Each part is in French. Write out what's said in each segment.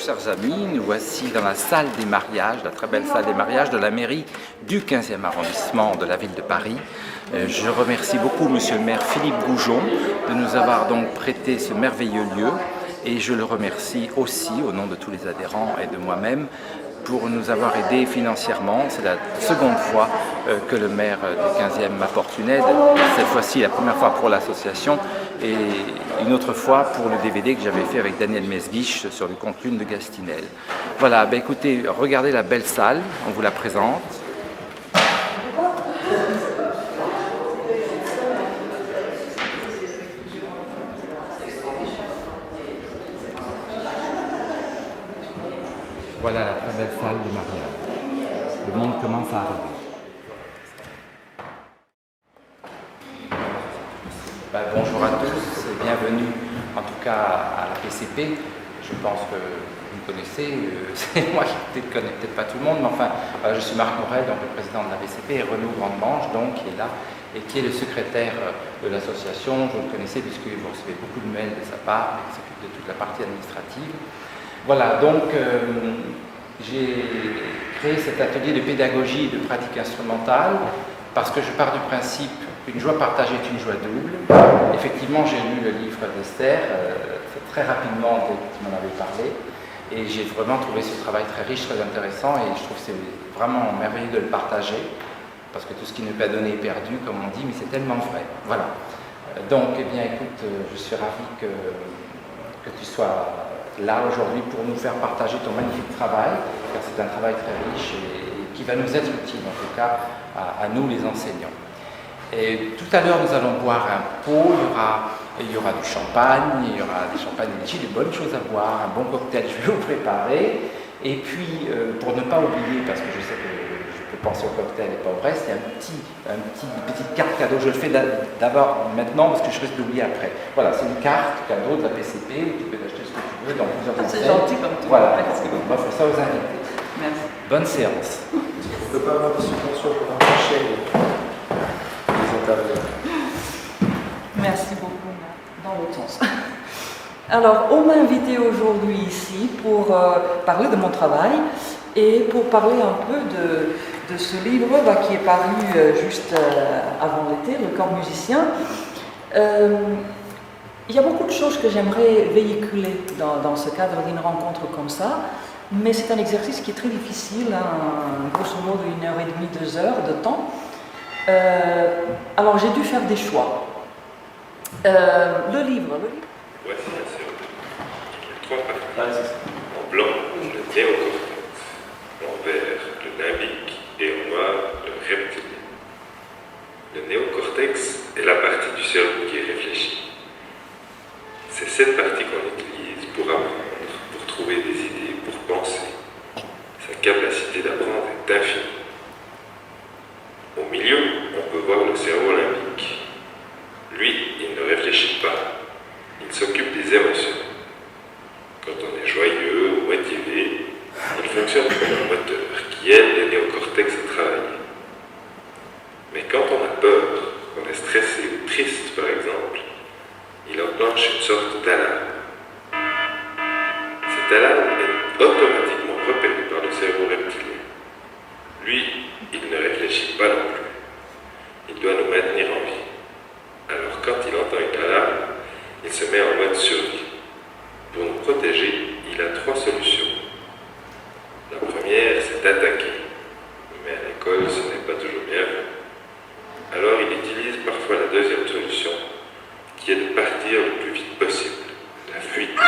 chers amis, nous voici dans la salle des mariages, la très belle salle des mariages de la mairie du 15e arrondissement de la ville de Paris. Je remercie beaucoup Monsieur le maire Philippe Goujon de nous avoir donc prêté ce merveilleux lieu et je le remercie aussi au nom de tous les adhérents et de moi-même pour nous avoir aidés financièrement. C'est la seconde fois que le maire du 15e m'apporte une aide, cette fois-ci la première fois pour l'association et une autre fois pour le DVD que j'avais fait avec Daniel Mesguich sur le compte Lune de Gastinel. Voilà, ben écoutez, regardez la belle salle, on vous la présente. Voilà la très belle salle de mariage. Le monde commence à arriver. Bonjour à tous et bienvenue en tout cas à la PCP. Je pense que vous me connaissez, c'est moi qui ne connais peut-être pas tout le monde, mais enfin, je suis Marc Morel, donc le président de la PCP, et Renaud Grande-Manche, donc, qui est là et qui est le secrétaire de l'association. Vous le connaissez puisque vous recevez beaucoup de mails de sa part, il s'occupe de toute la partie administrative. Voilà, donc j'ai créé cet atelier de pédagogie et de pratique instrumentale parce que je pars du principe qu'une joie partagée est une joie double. Effectivement, j'ai lu le livre d'Esther très rapidement dès que tu m'en avais parlé et j'ai vraiment trouvé ce travail très riche, très intéressant et je trouve que c'est vraiment merveilleux de le partager parce que tout ce qui n'est pas donné est perdu, comme on dit, mais c'est tellement vrai. Voilà. Donc, eh bien, écoute, je suis ravi que tu sois là aujourd'hui pour nous faire partager ton magnifique travail, car c'est un travail très riche et qui va nous être utile, en tout cas, à nous les enseignants. Et tout à l'heure, nous allons boire un pot, il y aura du champagne, il y aura des champagnes litchi, des bonnes choses à boire, un bon cocktail, je vais vous préparer. Et puis, pour ne pas oublier, parce que je sais que je peux penser au cocktail et pas au reste, il y a une petite carte cadeau. Je le fais d'abord maintenant parce que je risque d'oublier après. Voilà, c'est une carte cadeau de la PCP où tu peux acheter ce que tu veux dans plusieurs C'est gentil comme tout. Voilà, on offre ça aux invités. Merci. Bonne séance. On ne peut pas avoir de subvention pour empêcher les intervenants. Merci beaucoup, dans l'autre sens. Alors, on m'a invité aujourd'hui ici pour parler de mon travail et pour parler un peu de ce livre qui est paru juste avant l'été, Le corps musicien. Il y a beaucoup de choses que j'aimerais véhiculer dans ce cadre d'une rencontre comme ça, mais c'est un exercice qui est très difficile, grosso modo 1h30, 2 heures de temps. Alors j'ai dû faire des choix. Le livre. Voici un cerveau. Il y a 3 parties. En blanc, le néocortex. En vert, le limbique. Et en noir, le reptilien. Le néocortex est la partie du cerveau qui est réfléchie. C'est cette partie qu'on utilise pour apprendre, pour trouver des idées, pour penser. Sa capacité d'apprendre est infinie. Au milieu, on peut voir le cerveau limbique. Lui, il ne réfléchit pas. Il s'occupe des émotions. Quand on est joyeux ou motivé, il fonctionne comme un moteur qui aide le néocortex à travailler. Mais quand on a peur, qu'on est stressé ou triste par exemple, il enclenche une sorte d'alarme. Cette alarme est automatiquement repérée par le cerveau reptilien. Lui, il ne réfléchit pas non plus. Il doit nous maintenir en vie. Alors quand il entend une alarme, il se met en mode survie. Pour nous protéger, il a 3 solutions. La première, c'est d'attaquer. Mais à l'école, ce n'est pas toujours bien vu. Alors il utilise parfois la deuxième solution, qui est de partir le plus vite possible, la fuite.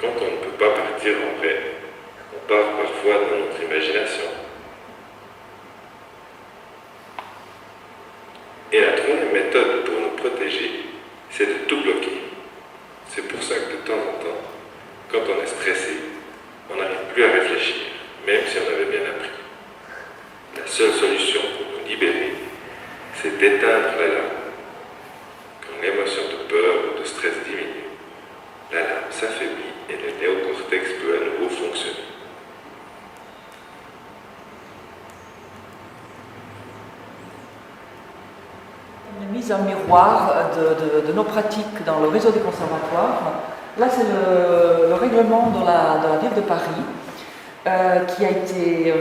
Quand on ne peut pas partir en vrai, on part parfois dans notre imagination. Et la troisième méthode pour nous protéger, c'est de tout bloquer. C'est pour ça que de temps en temps, quand on est stressé, on n'arrive plus à réfléchir, même si on avait bien appris. La seule solution pour nous libérer, c'est d'éteindre l'alarme. Quand l'émotion de peur ou de stress diminue, l'alarme s'affaiblit et le néocortex peut à nouveau fonctionner. Une mise petits un miroir de nos pratiques dans le réseau des conservatoires. Là, c'est le règlement de la ville de Paris qui a été...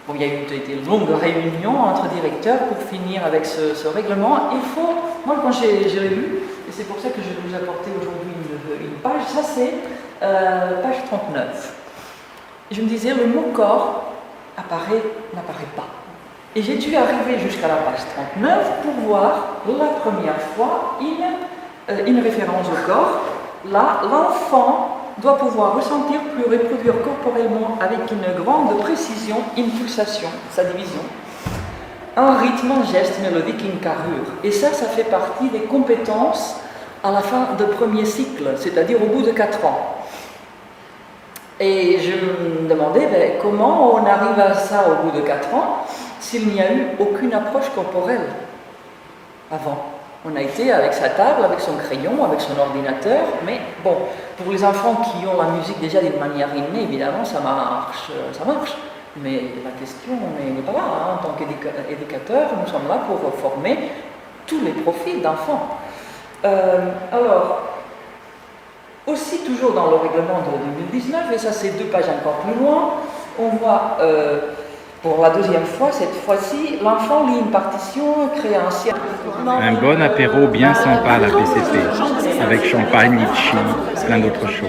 bon, il y a eu une longue réunion entre directeurs pour finir avec ce règlement. Il faut... Moi, quand j'ai lu, et c'est pour ça que je vais vous apporter aujourd'hui une page, ça c'est page 39. Et je me disais, le mot corps n'apparaît pas. Et j'ai dû arriver jusqu'à la page 39 pour voir la première fois une référence au corps. Là, l'enfant doit pouvoir ressentir puis reproduire corporellement avec une grande précision une pulsation, sa division, un rythme, un geste mélodique, une carrure. Et ça fait partie des compétences à la fin de premier cycle, c'est-à-dire au bout de 4 ans. Et je me demandais comment on arrive à ça au bout de 4 ans s'il n'y a eu aucune approche corporelle avant. On a été avec sa table, avec son crayon, avec son ordinateur, mais bon, pour les enfants qui ont la musique déjà d'une manière innée, évidemment, ça marche. Mais la question n'est pas là. En tant qu'éducateur, nous sommes là pour former tous les profils d'enfants. Alors, aussi toujours dans le règlement de 2019, et ça c'est 2 pages encore plus loin, on voit pour la deuxième fois, cette fois-ci, l'enfant lit une partition, crée un cercle. Un bon apéro bien sympa à la PCP, avec champagne, litchi, plein d'autres choses.